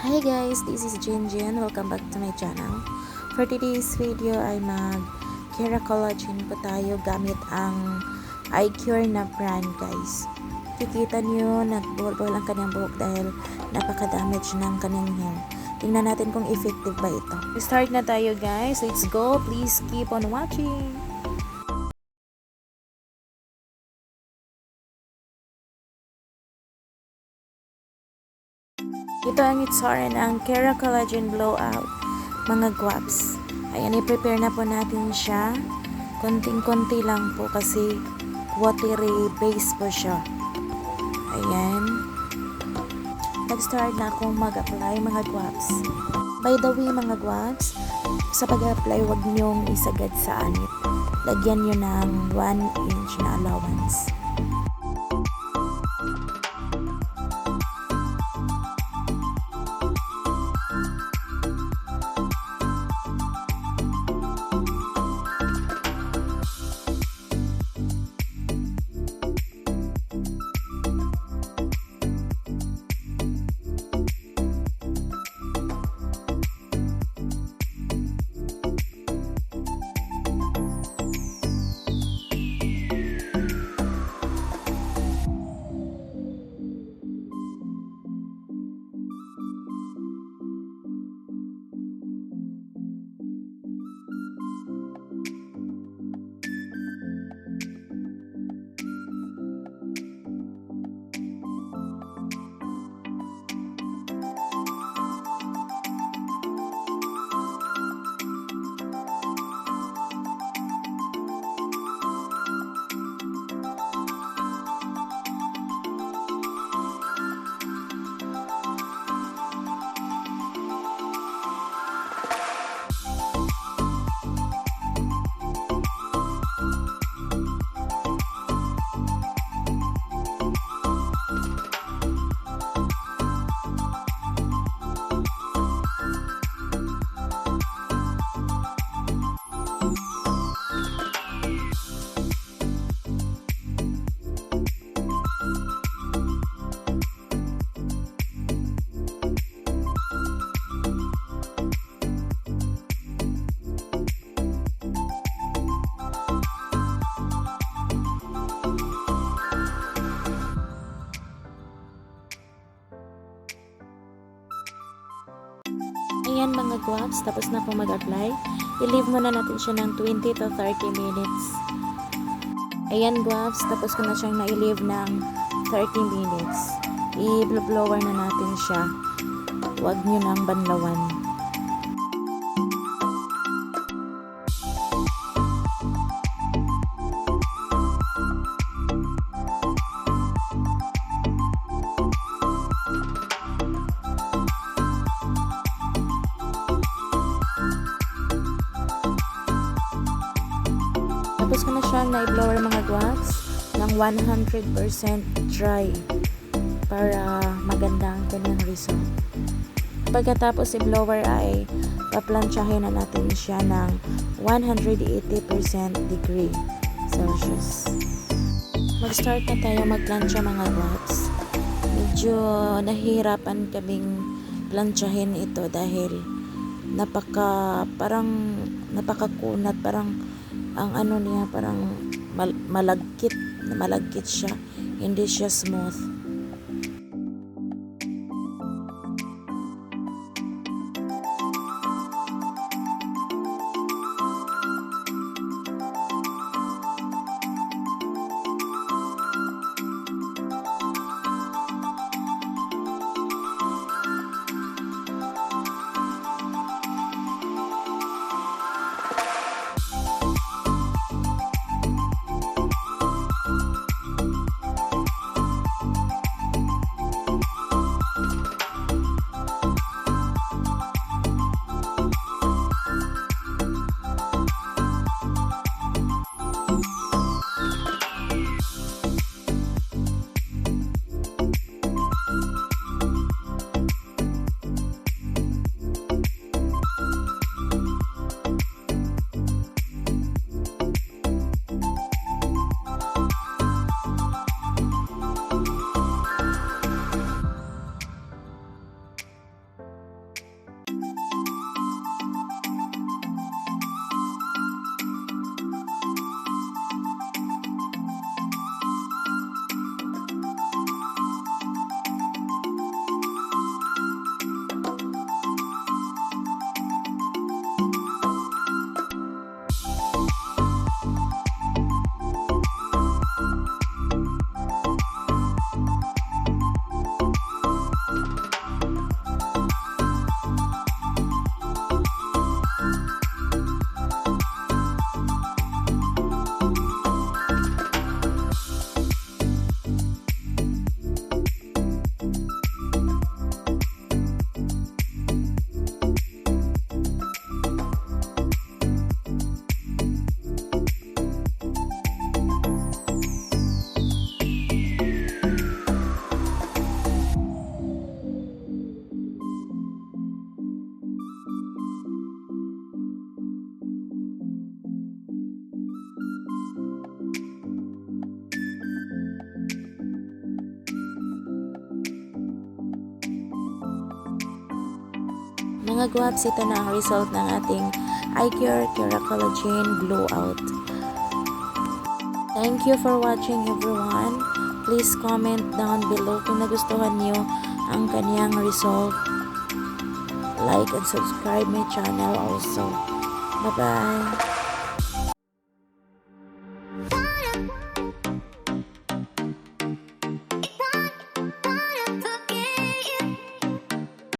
Hi guys, this is Jinjin. Welcome back to my channel. For today's video ay KeraCollagen po tayo gamit ang Icure na brand guys. Kikita nyo, nagbuhol-buhol ang kanyang buhok dahil napaka-damage ng kanyang hair. Tingnan natin kung effective ba ito. Start na tayo guys. Let's go. Please keep on watching. Ito ang itsura ng KeraCollagen Blowout, mga guaps. Ayan, i-prepare na po natin siya. Konting-konti lang po kasi watery base po siya. Ayan. Nag-start na akong mag-apply mga guaps. By the way mga guaps, sa pag-apply huwag niyong isagad sa anit. Lagyan niyo ng 1 inch na allowance. Ayan mga guaps, tapos na po mag-apply. I-leave muna natin siya ng 20 to 30 minutes. Ayan guaps, tapos ko na siyang na-leave ng 30 minutes. I-blower na natin siya. Huwag nyo nang banlawan. Tapos ko na siyang na-blower mga guaps ng 100% dry para maganda ang kanyang result. Pagkatapos i-blower ay paplansyahin na natin siya ng 180% degree Celsius. Mag-start na tayo magplansya mga guaps. Medyo nahihirapan kaming plansyahin ito dahil napakakunat, parang ang ano niya parang malagkit siya, hindi siya smooth. Mga guwaps, ito na ang result ng ating Icure KeraCollagen Blowout. Thank you for watching everyone. Please comment down below kung nagustuhan niyo ang kanyang result. Like and subscribe my channel also. Bye-bye.